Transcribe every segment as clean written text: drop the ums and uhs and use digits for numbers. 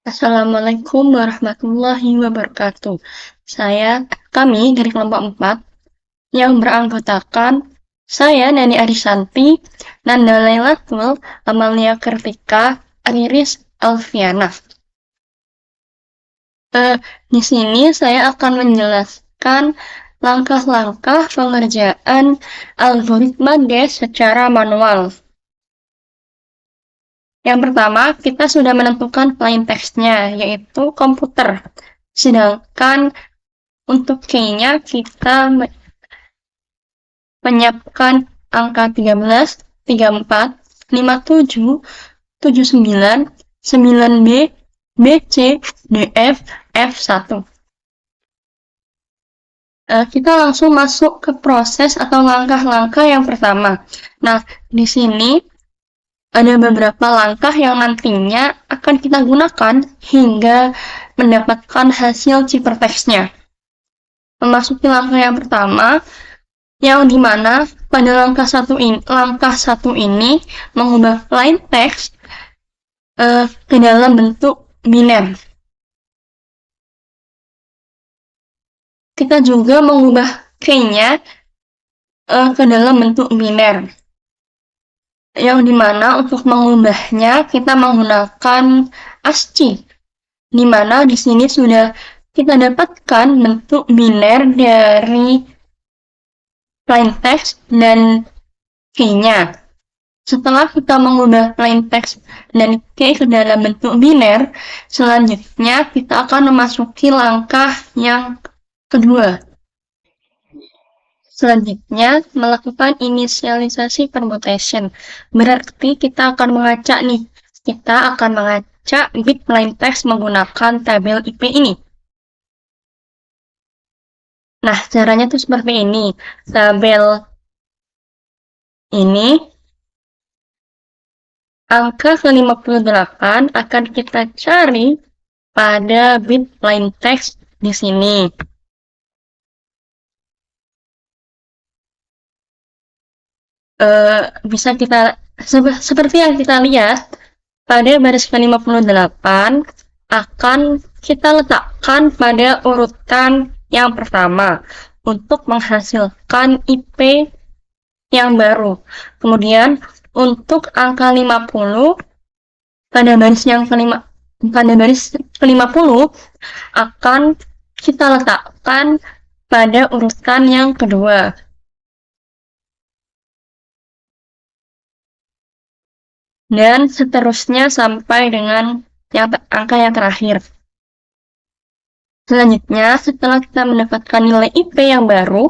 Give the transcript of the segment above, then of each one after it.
Assalamualaikum warahmatullahi wabarakatuh. Kami dari kelompok 4 yang beranggotakan saya Nani Arisanti, Nanda Lailatul, Amalia Kartika, Riris Alfiana. Di sini saya akan menjelaskan langkah-langkah pengerjaan algoritma GES secara manual. Yang pertama, kita sudah menentukan plain text-nya, yaitu komputer. Sedangkan untuk key-nya kita menyiapkan angka 13, 34, 57, 79, 9B, BC, DF, F1. Kita langsung masuk ke proses atau langkah-langkah yang pertama. Nah, di sini ada beberapa langkah yang nantinya akan kita gunakan hingga mendapatkan hasil ciphertext-nya. Memasuki langkah yang pertama, yang dimana pada langkah satu ini mengubah plain text ke dalam bentuk biner. Kita juga mengubah key-nya ke dalam bentuk biner. Yang dimana untuk mengubahnya kita menggunakan ASCII, dimana di sini sudah kita dapatkan bentuk biner dari plain text dan key-nya. Setelah kita mengubah plain text dan key ke dalam bentuk biner, selanjutnya kita akan memasuki langkah yang kedua. Selanjutnya, melakukan inisialisasi permutation. Berarti kita akan mengacak bit plain text menggunakan tabel IP ini. Nah, caranya tuh seperti ini. Tabel ini, angka ke-58 akan kita cari pada bit plain text di sini. Bisa kita seperti yang kita lihat pada baris ke-58 akan kita letakkan pada urutan yang pertama untuk menghasilkan IP yang baru. Kemudian untuk angka 50 pada baris ke-50 akan kita letakkan pada urutan yang kedua. Dan seterusnya sampai dengan angka yang terakhir. Selanjutnya, setelah kita mendapatkan nilai IP yang baru,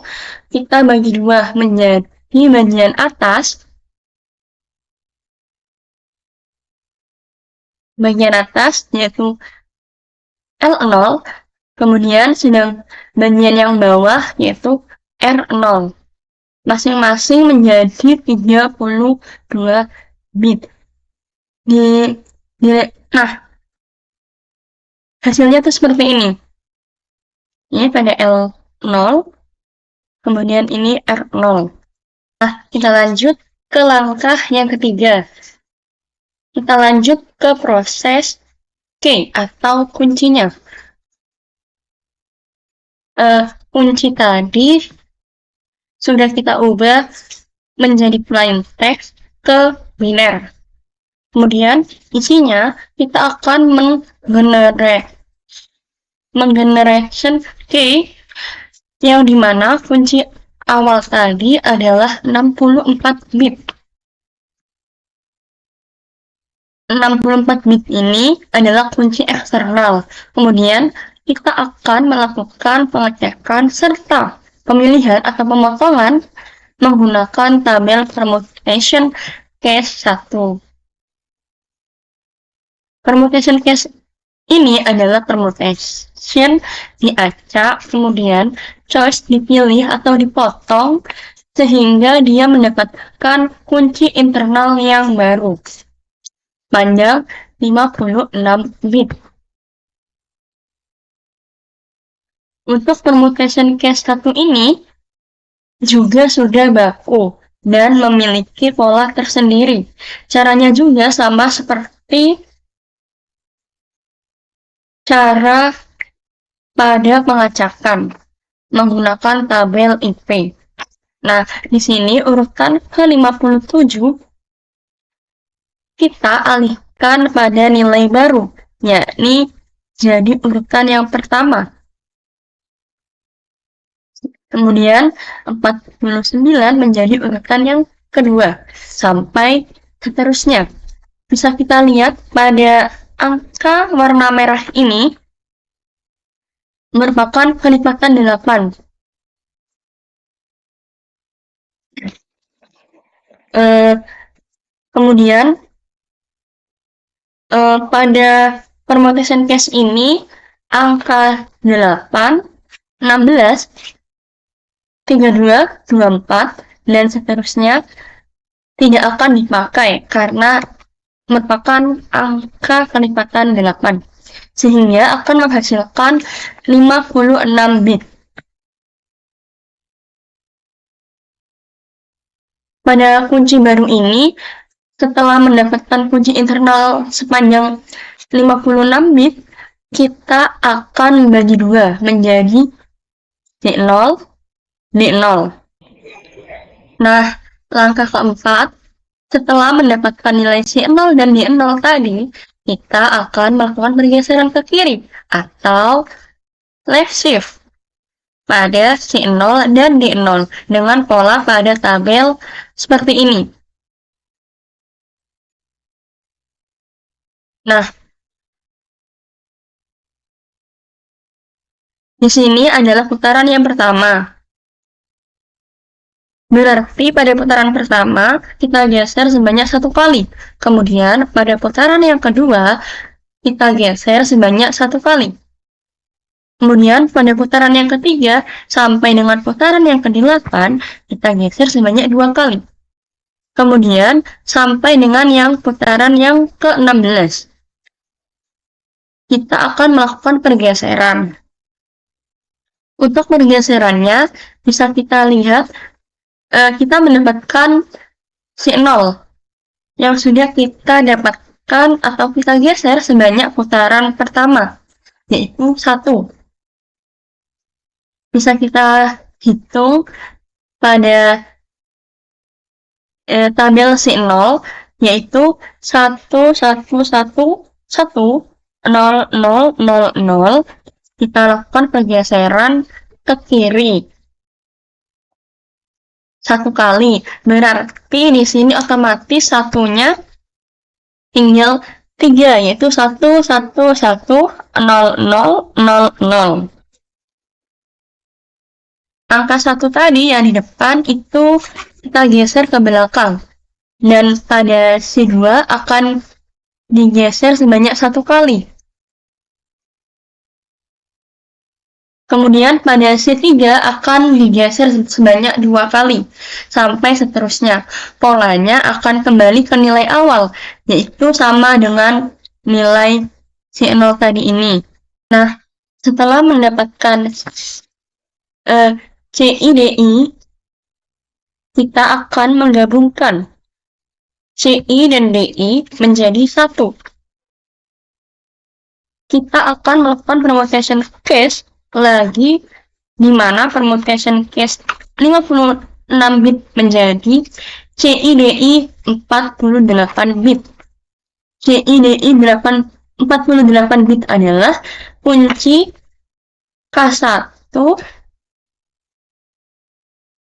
kita bagi dua menjadi bagian atas. Bagian atas yaitu L0, kemudian sedang bagian yang bawah yaitu R0. Masing-masing menjadi 32 bit. Nah, hasilnya tuh seperti ini. Ini pada L0, kemudian ini R0. Nah, kita lanjut ke langkah yang ketiga. Kita lanjut ke proses key atau kuncinya. Kunci tadi sudah kita ubah menjadi plain text ke biner. Kemudian isinya kita akan menggenerate key yang dimana kunci awal tadi adalah 64 bit. 64 bit ini adalah kunci eksternal. Kemudian kita akan melakukan pengecekan serta pemilihan atau pemotongan menggunakan tabel permutation case 1. Permutation case ini adalah permutation diacak, kemudian choice dipilih atau dipotong sehingga dia mendapatkan kunci internal yang baru panjang 56 bit. Untuk permutation case 1 ini juga sudah baku dan memiliki pola tersendiri. Caranya juga sama seperti cara pada pengacakan menggunakan tabel IP. Nah, di sini urutan ke-57 kita alihkan pada nilai baru, yakni jadi urutan yang pertama. Kemudian 49 menjadi urutan yang kedua, sampai seterusnya. Bisa kita lihat pada angka warna merah ini merupakan kelipatan 8. Kemudian pada permutation case ini angka 8, 16, 32, 24, dan seterusnya tidak akan dipakai karena merupakan angka kelipatan 8, sehingga akan menghasilkan 56 bit. Pada kunci baru ini, setelah mendapatkan kunci internal sepanjang 56 bit, kita akan bagi dua menjadi D0, D0. Nah, langkah keempat, setelah mendapatkan nilai C0 dan D0 tadi, kita akan melakukan pergeseran ke kiri atau left shift pada C0 dan D0 dengan pola pada tabel seperti ini. Nah, di sini adalah putaran yang pertama. Berarti pada putaran pertama, kita geser sebanyak 1 kali. Kemudian, pada putaran yang kedua, kita geser sebanyak 1 kali. Kemudian, pada putaran yang ketiga, sampai dengan putaran yang ke-8, kita geser sebanyak 2 kali. Kemudian, sampai dengan yang putaran yang ke-16. Kita akan melakukan pergeseran. Untuk pergeserannya, bisa kita lihat kita mendapatkan C0 yang sudah kita dapatkan atau kita geser sebanyak putaran pertama, yaitu 1. Bisa kita hitung pada tabel C0, yaitu 1, 1, 1, 1, 0, 0, 0, 0. Kita lakukan pergeseran ke kiri 1 kali. Berarti di sini otomatis satunya tinggal 3, yaitu 1, 1, 1, 0, 0, 0, 0. Angka 1 tadi yang di depan itu kita geser ke belakang. Dan pada C2 akan digeser sebanyak 1 kali. Kemudian pada C3 akan digeser sebanyak 2 kali, sampai seterusnya. Polanya akan kembali ke nilai awal, yaitu sama dengan nilai C0 tadi ini. Nah, setelah mendapatkan CI-DI, kita akan menggabungkan CI dan DI menjadi 1. Kita akan melakukan permutation case lagi, di mana permutation case 56 bit menjadi CI-DI 48 bit. CI-DI 48 bit adalah kunci K1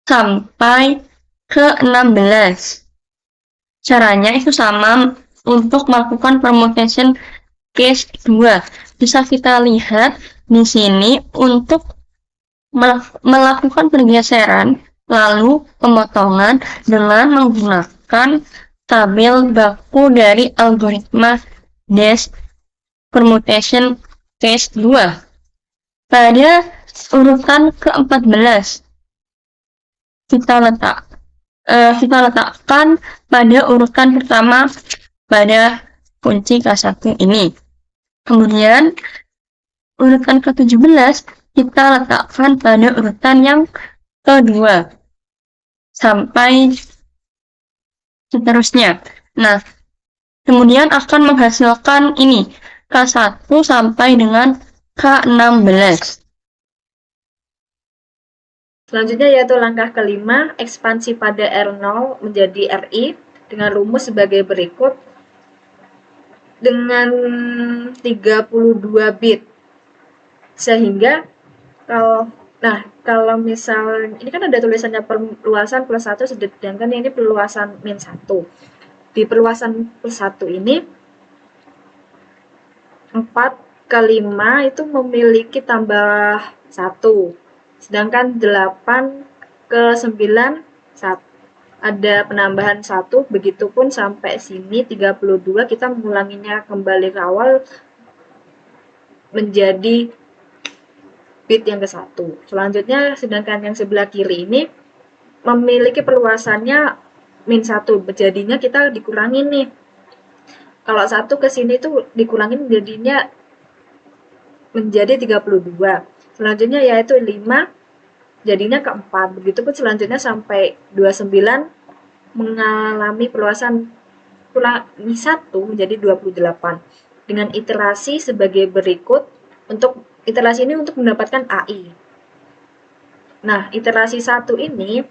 sampai ke 16. Caranya itu sama untuk melakukan permutation case 2. Bisa kita lihat di sini untuk melakukan pergeseran lalu pemotongan dengan menggunakan tabel baku dari algoritma Dash permutation case 2. Pada urutan ke-14 kita letakkan pada urutan pertama pada kunci K1 ini. Kemudian urutan ke-17 kita letakkan pada urutan yang kedua sampai seterusnya. Nah, kemudian akan menghasilkan ini K1 sampai dengan K16. Selanjutnya yaitu langkah kelima, ekspansi pada R0 menjadi RI dengan rumus sebagai berikut. Dengan 32 bit. Sehingga kalau misal ini kan ada tulisannya perluasan plus 1, sedangkan ini perluasan min 1. Di perluasan plus 1 ini 4 ke 5 itu memiliki tambah 1. Sedangkan 8 ke 9 ada penambahan 1, begitupun sampai sini 32 kita mengulanginya kembali ke awal menjadi bit yang ke-1. Selanjutnya sedangkan yang sebelah kiri ini memiliki perluasannya min 1, jadinya kita dikurangin nih. Kalau 1 ke sini tuh dikurangin jadinya menjadi 32. Selanjutnya yaitu 5 jadinya ke-4. Begitupun selanjutnya sampai 29 mengalami perluasan kurangi 1 menjadi 28. Dengan iterasi sebagai berikut. Untuk iterasi ini untuk mendapatkan AI. Nah, iterasi 1 ini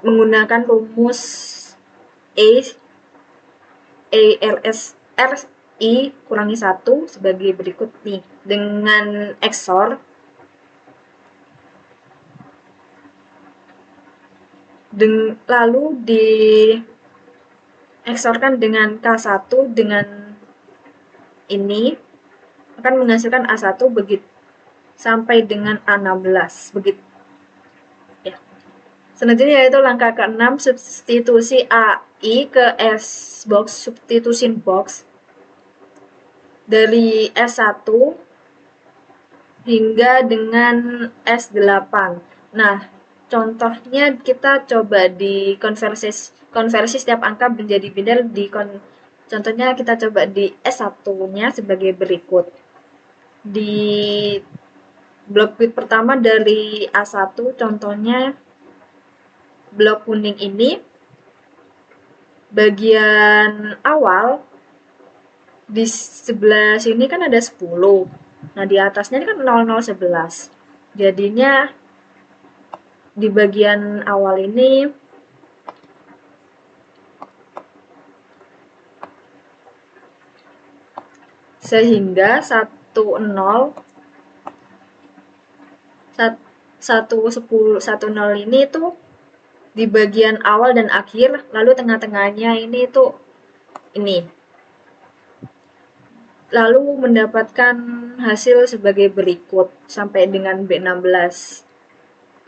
menggunakan rumus RI kurangi 1 sebagai berikut nih. Dengan XOR lalu di XOR-kan dengan K1 dengan ini akan menghasilkan A1 begitu sampai dengan A16 begitu ya. Selanjutnya yaitu langkah ke-6, substitusi AI ke S-box, substitution box dari S1 hingga dengan S8. Nah, contohnya kita coba di konversi setiap angka menjadi biner contohnya kita coba di S1-nya sebagai berikut. Di blok bit pertama dari A1 contohnya blok kuning ini bagian awal di sebelah sini kan ada 10. Nah, di atasnya ini kan 0011. Jadinya di bagian awal ini sehingga 10 ini tuh di bagian awal dan akhir, lalu tengah-tengahnya ini tuh ini. Lalu mendapatkan hasil sebagai berikut sampai dengan B16.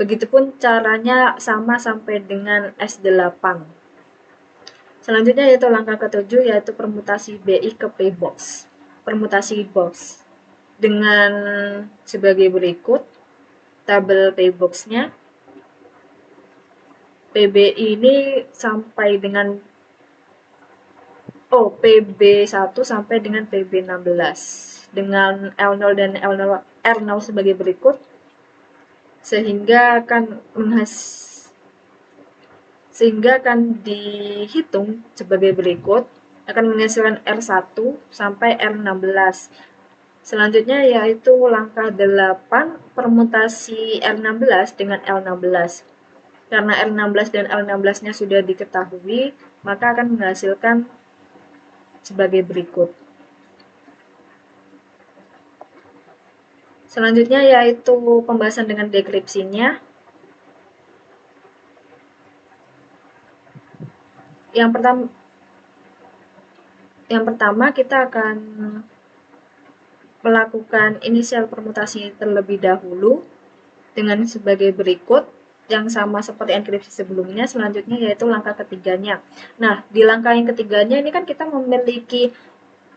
Begitupun caranya sama sampai dengan S8. Selanjutnya yaitu langkah ke-7 yaitu permutasi BI ke P-box. Permutasi box dengan sebagai berikut tabel P-box-nya. PBI ini sampai dengan PB1 sampai dengan PB16 dengan L0 dan R0 sebagai berikut sehingga akan dihitung sebagai berikut akan menghasilkan R1 sampai R16. Selanjutnya yaitu langkah 8 permutasi R16 dengan L16. Karena R16 dan L16-nya sudah diketahui, maka akan menghasilkan sebagai berikut. Selanjutnya yaitu pembahasan dengan dekripsinya. Yang pertama kita akan melakukan inisial permutasi terlebih dahulu dengan sebagai berikut yang sama seperti enkripsi sebelumnya. Selanjutnya yaitu langkah ketiganya. Nah, di langkah yang ketiganya ini kan kita memiliki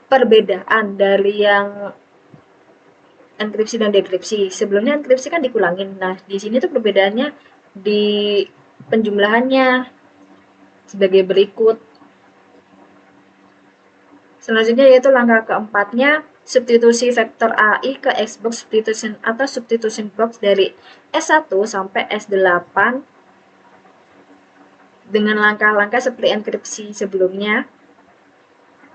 perbedaan dari yang enkripsi dan dekripsi. Sebelumnya enkripsi kan dikurangin. Nah, di sini tuh perbedaannya di penjumlahannya sebagai berikut. Selanjutnya yaitu langkah keempatnya, substitusi vektor AI ke Xbox substitution atau substitution box dari S1 sampai S8 dengan langkah-langkah seperti enkripsi sebelumnya.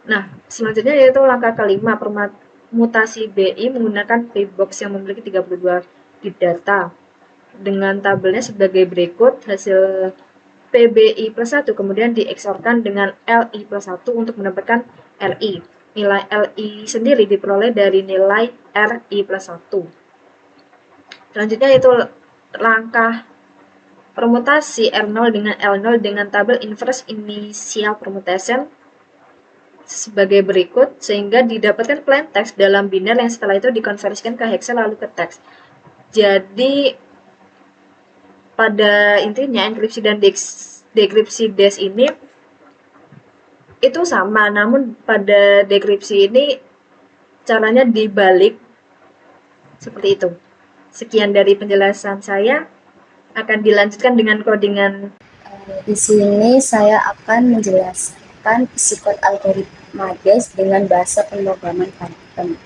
Nah, selanjutnya yaitu langkah kelima, permutasi BI menggunakan VBox yang memiliki 32 bit data. Dengan tabelnya sebagai berikut, hasil PBI plus 1 kemudian dieksorkan dengan LI plus 1 untuk mendapatkan RI. Nilai LI sendiri diperoleh dari nilai RI plus 1. Selanjutnya yaitu langkah permutasi R0 dengan L0 dengan tabel inverse initial permutation sebagai berikut, sehingga didapatkan plain text dalam biner yang setelah itu dikonversikan ke hexa lalu ke teks. Jadi pada intinya enkripsi dan dekripsi DES ini itu sama, namun pada dekripsi ini caranya dibalik seperti itu. Sekian dari penjelasan saya, akan dilanjutkan dengan codingan. Di sini saya akan menjelaskan psikot algoritma DES dengan bahasa pemrograman Python.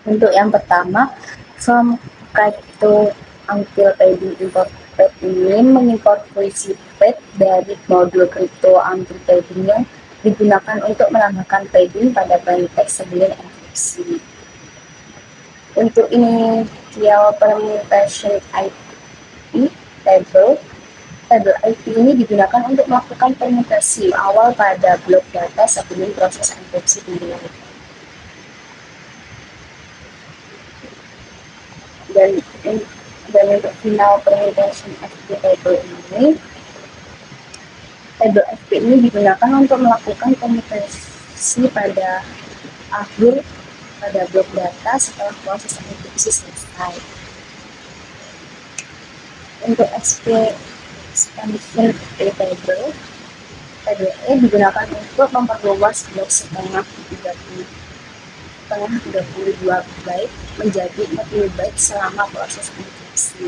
Untuk yang pertama, from crypto until padding import pad ini mengimport puisi pad dari modul crypto until padding yang digunakan untuk menambahkan padding pada plain text sebelum enkripsi. Untuk initial permutation IP table IP ini digunakan untuk melakukan permutasi awal pada blok data sebelum proses enkripsi dimulai. Dan untuk final permutation FP table ini, table FP ini digunakan untuk melakukan permutasi pada akhir pada blok data setelah proses enkripsi selesai. Untuk expansion table E digunakan untuk memperluas blok setengah 32 byte menjadi 40 byte selama proses enkripsi.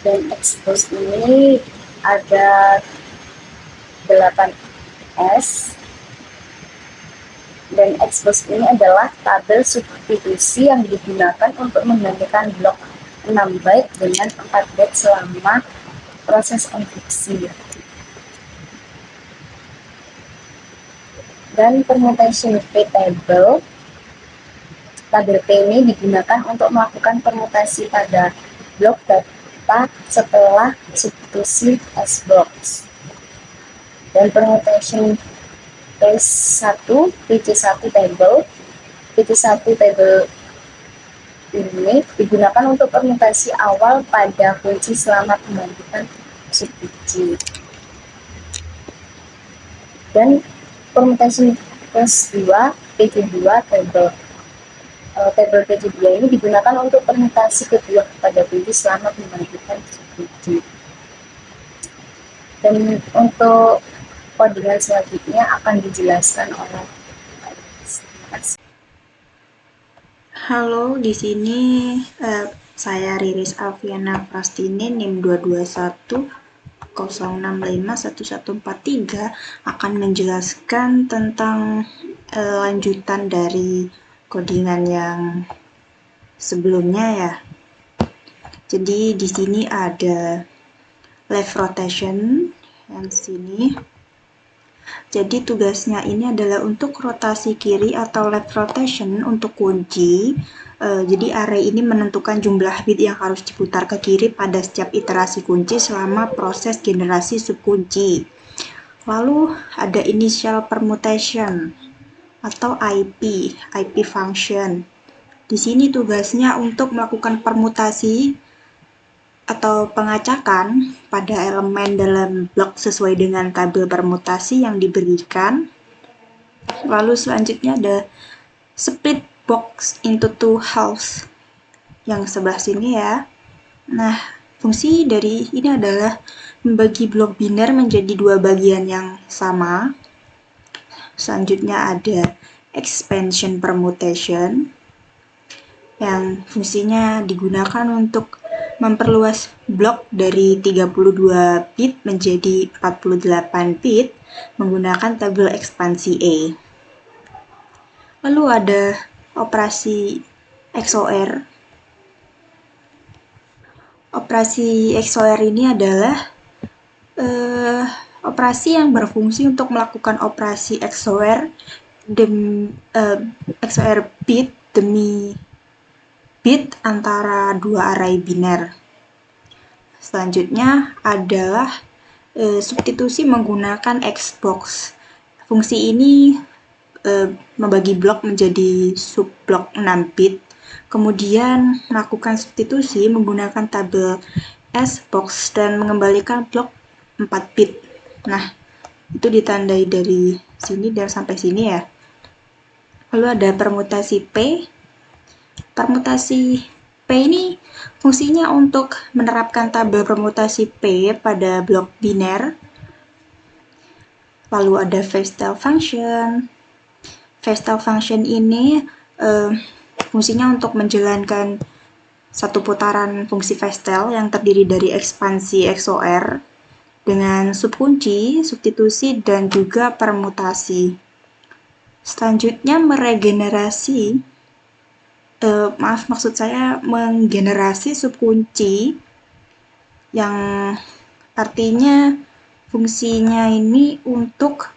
Dan expose ini ada 8S, dan expose ini adalah tabel substitusi yang digunakan untuk menggantikan blok 6 byte dengan 4 byte selama proses enkripsi. Dan permutation P table, tabel P ini digunakan untuk melakukan permutasi pada blok data setelah substitusi S-box. Dan permutation P1 PC1 table, PC1 table ini digunakan untuk permutasi awal pada kunci selama pembentukan subkunci. Dan permutation plus 2 PC2 table PC2 ini digunakan untuk permutasi kedua pada kunci selama pembentukan subkunci. Dan untuk codingan selanjutnya akan dijelaskan oleh Halo, di sini saya Riris Alfiana Prastini, NIM 221 0651143 akan menjelaskan tentang lanjutan dari codingan yang sebelumnya ya. Jadi di sini ada left rotation yang sini. Jadi tugasnya ini adalah untuk rotasi kiri atau left rotation untuk kunci. Jadi array ini menentukan jumlah bit yang harus diputar ke kiri pada setiap iterasi kunci selama proses generasi subkunci. Lalu ada initial permutation atau IP function. Di sini tugasnya untuk melakukan permutasi atau pengacakan pada elemen dalam blok sesuai dengan tabel permutasi yang diberikan. Lalu selanjutnya ada split box into two halves yang sebelah sini ya. Nah, fungsi dari ini adalah membagi blok biner menjadi dua bagian yang sama. Selanjutnya ada expansion permutation yang fungsinya digunakan untuk memperluas blok dari 32 bit menjadi 48 bit menggunakan tabel ekspansi A. Lalu ada operasi XOR. Operasi XOR ini adalah Operasi yang berfungsi untuk melakukan operasi XOR XOR bit demi bit antara dua array biner. Selanjutnya adalah substitusi menggunakan Xbox. Fungsi ini membagi blok menjadi subblok 6 bit, kemudian melakukan substitusi menggunakan tabel Sbox dan mengembalikan blok 4 bit. Nah, itu ditandai dari sini dan sampai sini ya. Lalu ada permutasi P. Permutasi P ini fungsinya untuk menerapkan tabel permutasi P pada blok biner. Lalu ada Vestel function. Vestel function ini fungsinya untuk menjalankan satu putaran fungsi Vestel yang terdiri dari ekspansi XOR dengan subkunci, substitusi, dan juga permutasi. Selanjutnya meregenerasi maksud saya menggenerasi subkunci yang artinya fungsinya ini untuk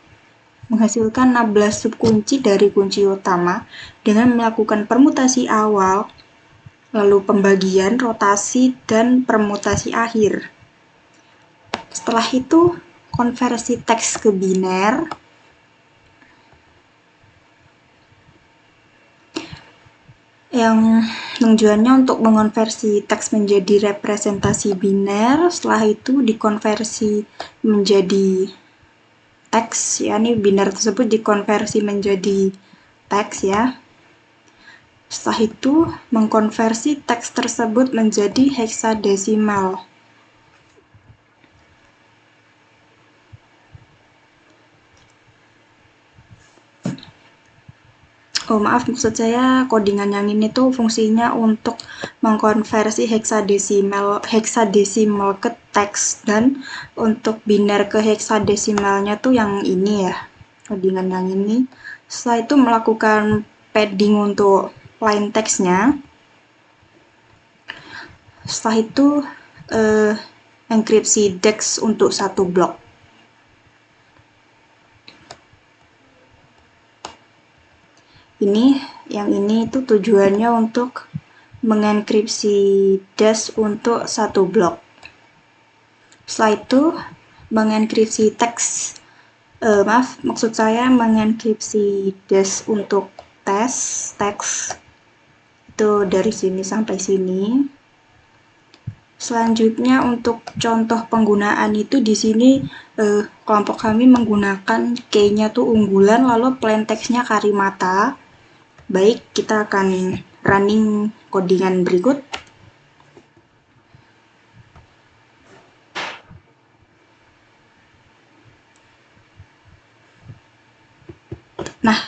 menghasilkan 16 subkunci dari kunci utama dengan melakukan permutasi awal, lalu pembagian, rotasi, dan permutasi akhir. Setelah itu, konversi teks ke biner. Yang tujuannya untuk mengonversi teks menjadi representasi biner, setelah itu dikonversi menjadi teks, ya, ini biner tersebut dikonversi menjadi teks ya. Setelah itu mengkonversi teks tersebut menjadi heksadesimal. Oh maaf, maksud saya codingan yang ini tuh fungsinya untuk mengkonversi heksadesimal ke teks, dan untuk biner ke heksadesimalnya tuh yang ini ya, codingan yang ini. Setelah itu melakukan padding untuk plain teksnya. Setelah itu enkripsi DEX untuk satu blok. Yang ini itu tujuannya untuk mengenkripsi DEX untuk satu blok. Setelah itu mengenkripsi teks, maksud saya mengenkripsi DEX untuk teks itu dari sini sampai sini. Selanjutnya untuk contoh penggunaan itu di sini kelompok kami menggunakan key-nya tuh unggulan, lalu plain text-nya karimata. Baik, kita akan running codingan berikut. Nah,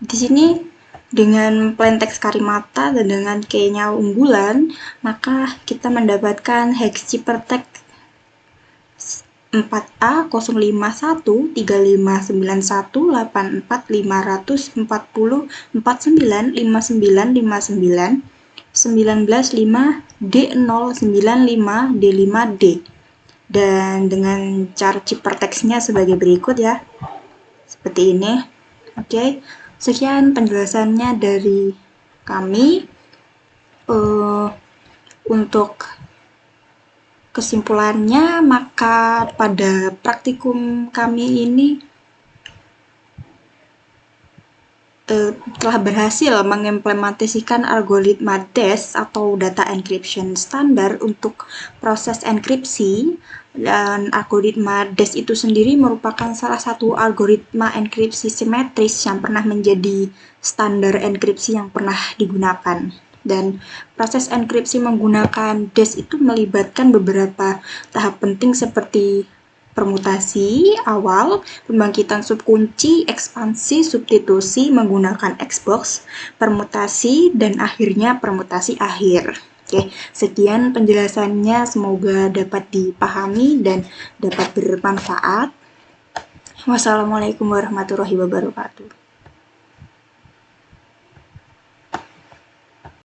di sini dengan plain text karimata dan dengan key-nya unggulan, maka kita mendapatkan hex ciphertext 4A 051 3591 84 540 49 59 59 195 D095 D5D, dan dengan cara ciphertextnya sebagai berikut ya, seperti ini. Oke, sekian penjelasannya dari kami. Untuk kesimpulannya, maka pada praktikum kami ini telah berhasil mengimplementasikan algoritma DES atau data encryption standar untuk proses enkripsi, dan algoritma DES itu sendiri merupakan salah satu algoritma enkripsi simetris yang pernah menjadi standar enkripsi yang pernah digunakan. Dan proses enkripsi menggunakan DES itu melibatkan beberapa tahap penting seperti permutasi awal, pembangkitan subkunci, ekspansi, substitusi menggunakan Xbox, permutasi, dan akhirnya permutasi akhir. Oke, sekian penjelasannya, semoga dapat dipahami dan dapat bermanfaat. Wassalamualaikum warahmatullahi wabarakatuh.